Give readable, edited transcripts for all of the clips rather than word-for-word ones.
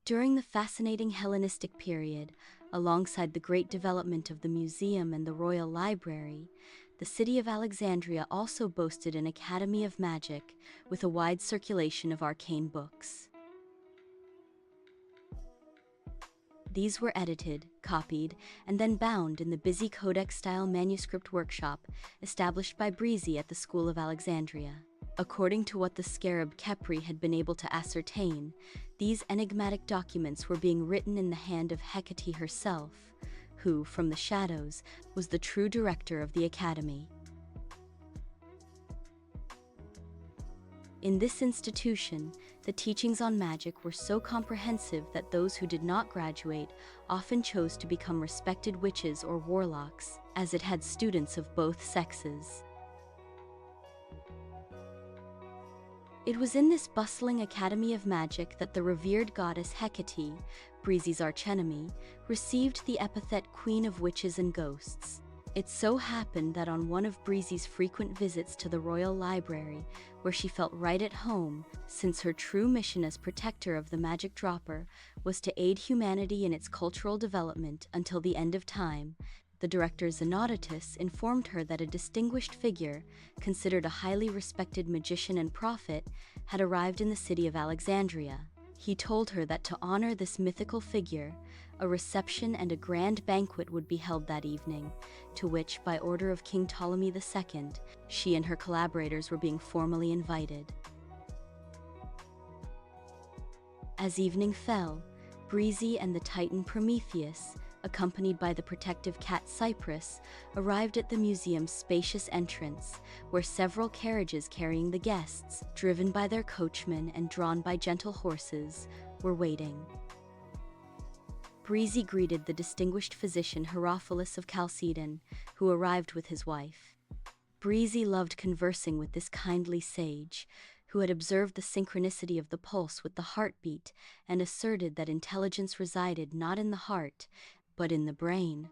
During the fascinating Hellenistic period, alongside the great development of the museum and the royal library, the city of Alexandria also boasted an academy of magic with a wide circulation of arcane books. These were edited, copied, and then bound in the busy codex-style manuscript workshop established by Breezy at the School of Alexandria. According to what the scarab Khepri had been able to ascertain, these enigmatic documents were being written in the hand of Hecate herself, who, from the shadows, was the true director of the academy. In this institution, the teachings on magic were so comprehensive that those who did not graduate often chose to become respected witches or warlocks, as it had students of both sexes. It was in this bustling academy of magic that the revered goddess Hecate, Breezy's archenemy, received the epithet Queen of Witches and Ghosts. It so happened that on one of Breezy's frequent visits to the Royal Library, where she felt right at home, since her true mission as protector of the magic dropper was to aid humanity in its cultural development until the end of time, the director Xenoditus informed her that a distinguished figure, considered a highly respected magician and prophet, had arrived in the city of Alexandria. He told her that to honor this mythical figure, a reception and a grand banquet would be held that evening, to which, by order of King Ptolemy II, she and her collaborators were being formally invited. As evening fell, Breezy and the Titan Prometheus, accompanied by the protective cat Cyprus, arrived at the museum's spacious entrance, where several carriages carrying the guests, driven by their coachmen and drawn by gentle horses, were waiting. Breezy greeted the distinguished physician Herophilus of Chalcedon, who arrived with his wife. Breezy loved conversing with this kindly sage, who had observed the synchronicity of the pulse with the heartbeat and asserted that intelligence resided not in the heart, but in the brain.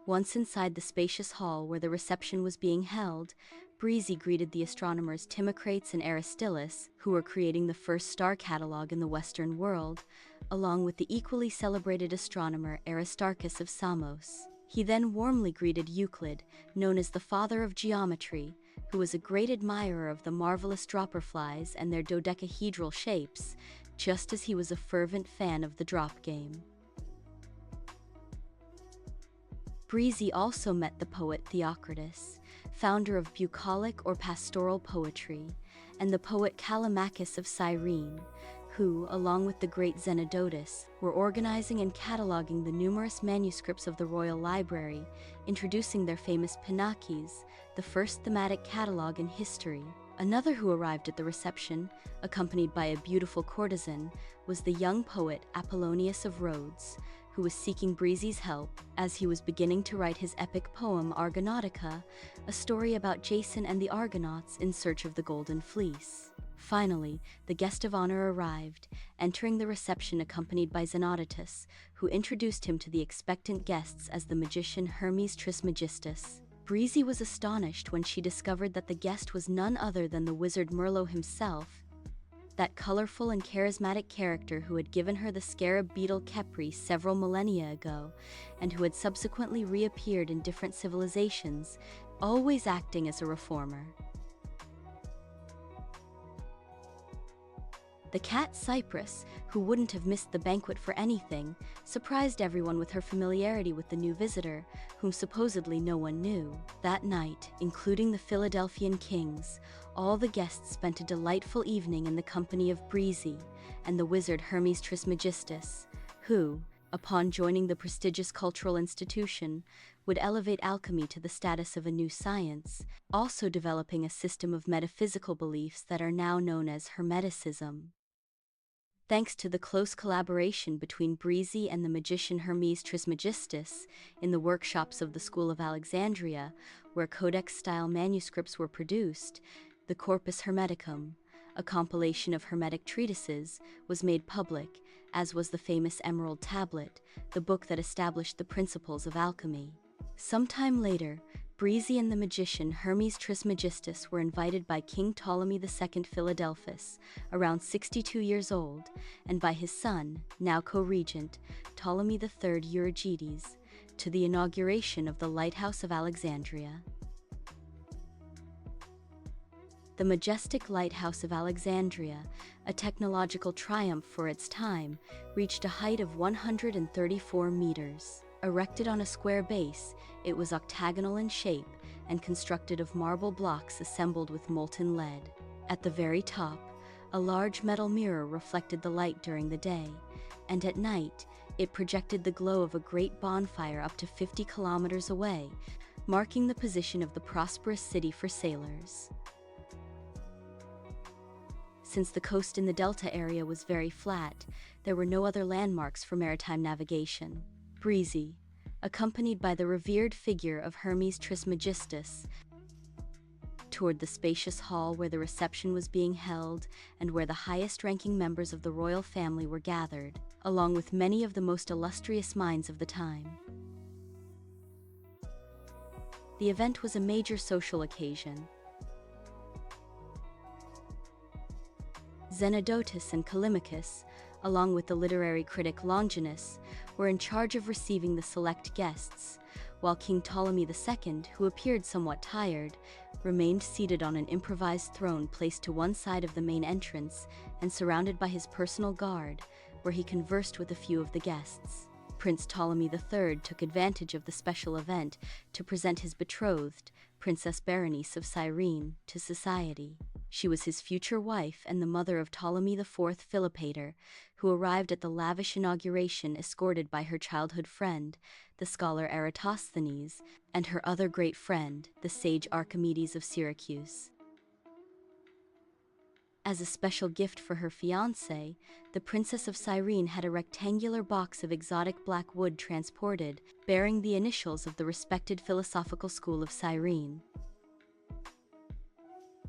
Once inside the spacious hall where the reception was being held, Breezy greeted the astronomers Timocrates and Aristillus, who were creating the first star catalogue in the Western world, along with the equally celebrated astronomer Aristarchus of Samos. He then warmly greeted Euclid, known as the father of geometry, who was a great admirer of the marvelous dropperflies and their dodecahedral shapes, just as he was a fervent fan of the drop game. Breezy also met the poet Theocritus, founder of bucolic or pastoral poetry, and the poet Callimachus of Cyrene, who, along with the great Xenodotus, were organizing and cataloging the numerous manuscripts of the Royal Library, introducing their famous Pinakes, the first thematic catalog in history. Another who arrived at the reception, accompanied by a beautiful courtesan, was the young poet Apollonius of Rhodes, who was seeking Breezy's help as he was beginning to write his epic poem Argonautica, a story about Jason and the Argonauts in search of the Golden Fleece. Finally, the guest of honor arrived, entering the reception accompanied by Xenoditus, who introduced him to the expectant guests as the magician Hermes Trismegistus. Breezy was astonished when she discovered that the guest was none other than the wizard Merlot himself, that colorful and charismatic character who had given her the scarab beetle Khepri several millennia ago, and who had subsequently reappeared in different civilizations, always acting as a reformer. The cat Cyprus, who wouldn't have missed the banquet for anything, surprised everyone with her familiarity with the new visitor, whom supposedly no one knew. That night, including the Philadelphian kings, all the guests spent a delightful evening in the company of Breezy and the wizard Hermes Trismegistus, who, upon joining the prestigious cultural institution, would elevate alchemy to the status of a new science, also developing a system of metaphysical beliefs that are now known as Hermeticism. Thanks to the close collaboration between Breezy and the magician Hermes Trismegistus in the workshops of the School of Alexandria, where codex-style manuscripts were produced, the Corpus Hermeticum, a compilation of Hermetic treatises, was made public, as was the famous Emerald Tablet, the book that established the principles of alchemy. Sometime later, Breezy and the magician Hermes Trismegistus were invited by King Ptolemy II Philadelphus, around 62 years old, and by his son, now co-regent, Ptolemy III Euergetes, to the inauguration of the Lighthouse of Alexandria. The majestic Lighthouse of Alexandria, a technological triumph for its time, reached a height of 134 meters. Erected on a square base, it was octagonal in shape and constructed of marble blocks assembled with molten lead. At the very top, a large metal mirror reflected the light during the day, and at night, it projected the glow of a great bonfire up to 50 kilometers away, marking the position of the prosperous city for sailors. Since the coast in the delta area was very flat, there were no other landmarks for maritime navigation. Breezy, accompanied by the revered figure of Hermes Trismegistus, toured the spacious hall where the reception was being held and where the highest-ranking members of the royal family were gathered, along with many of the most illustrious minds of the time. The event was a major social occasion. Zenodotus and Callimachus, along with the literary critic Longinus, were in charge of receiving the select guests, while King Ptolemy II, who appeared somewhat tired, remained seated on an improvised throne placed to one side of the main entrance and surrounded by his personal guard, where he conversed with a few of the guests. Prince Ptolemy III took advantage of the special event to present his betrothed, Princess Berenice of Cyrene, to society. She was his future wife and the mother of Ptolemy IV Philopator, who arrived at the lavish inauguration escorted by her childhood friend, the scholar Eratosthenes, and her other great friend, the sage Archimedes of Syracuse. As a special gift for her fiancé, the Princess of Cyrene had a rectangular box of exotic black wood transported, bearing the initials of the respected philosophical school of Cyrene.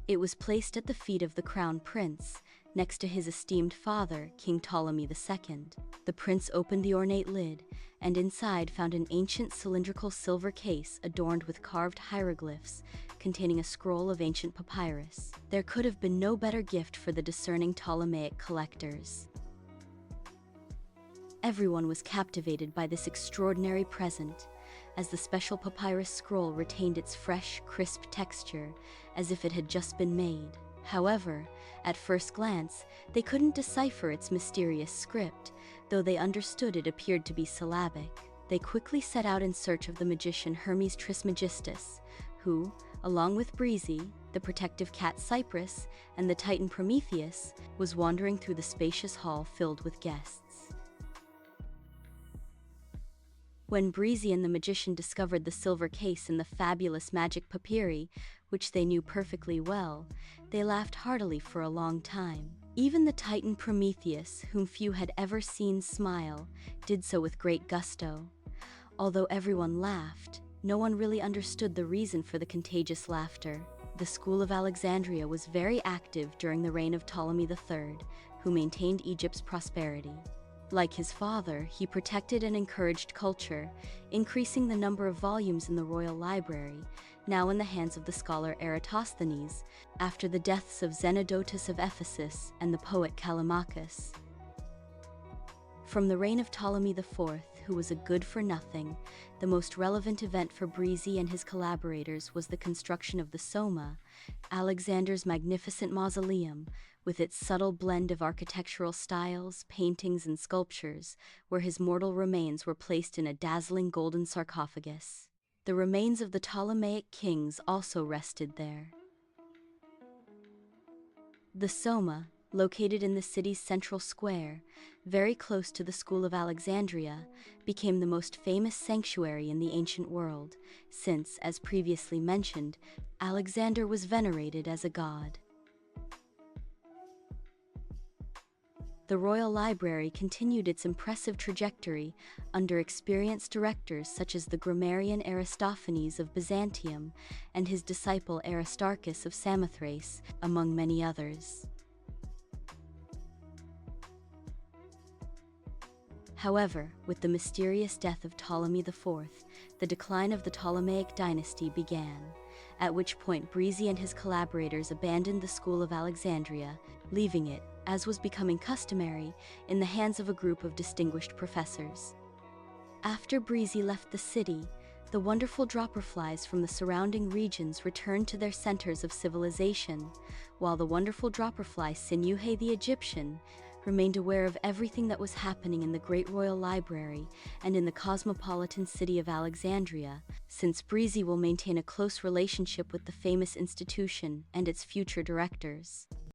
It was placed at the feet of the crown prince, next to his esteemed father, King Ptolemy II. The prince opened the ornate lid, and inside found an ancient cylindrical silver case adorned with carved hieroglyphs, containing a scroll of ancient papyrus. There could have been no better gift for the discerning Ptolemaic collectors. Everyone was captivated by this extraordinary present, as the special papyrus scroll retained its fresh, crisp texture, as if it had just been made. However, at first glance, they couldn't decipher its mysterious script, though they understood it appeared to be syllabic. They quickly set out in search of the magician Hermes Trismegistus, who, along with Breezy, the protective cat Cyprus, and the titan Prometheus, was wandering through the spacious hall filled with guests. When Breezy and the magician discovered the silver case and the fabulous magic papyri, which they knew perfectly well, they laughed heartily for a long time. Even the titan Prometheus, whom few had ever seen smile, did so with great gusto. Although everyone laughed, no one really understood the reason for the contagious laughter. The school of Alexandria was very active during the reign of Ptolemy III, who maintained Egypt's prosperity. Like his father, he protected and encouraged culture, increasing the number of volumes in the royal library, now in the hands of the scholar Eratosthenes, after the deaths of Zenodotus of Ephesus and the poet Callimachus. From the reign of Ptolemy IV, who was a good-for-nothing, the most relevant event for Breezy and his collaborators was the construction of the Soma, Alexander's magnificent mausoleum, with its subtle blend of architectural styles, paintings, and sculptures, where his mortal remains were placed in a dazzling golden sarcophagus. The remains of the Ptolemaic kings also rested there. The Soma, located in the city's central square, very close to the School of Alexandria, became the most famous sanctuary in the ancient world, since, as previously mentioned, Alexander was venerated as a god. The Royal Library continued its impressive trajectory under experienced directors such as the grammarian Aristophanes of Byzantium and his disciple Aristarchus of Samothrace, among many others. However, with the mysterious death of Ptolemy IV, the the decline of the Ptolemaic dynasty began, at which point Breezy and his collaborators abandoned the School of Alexandria, leaving it, as was becoming customary, in the hands of a group of distinguished professors. After Breezy left the city, the wonderful dropperflies from the surrounding regions returned to their centers of civilization, while the wonderful dropperfly Sinuhe the Egyptian remained aware of everything that was happening in the Great Royal Library and in the cosmopolitan city of Alexandria, since Breezy will maintain a close relationship with the famous institution and its future directors.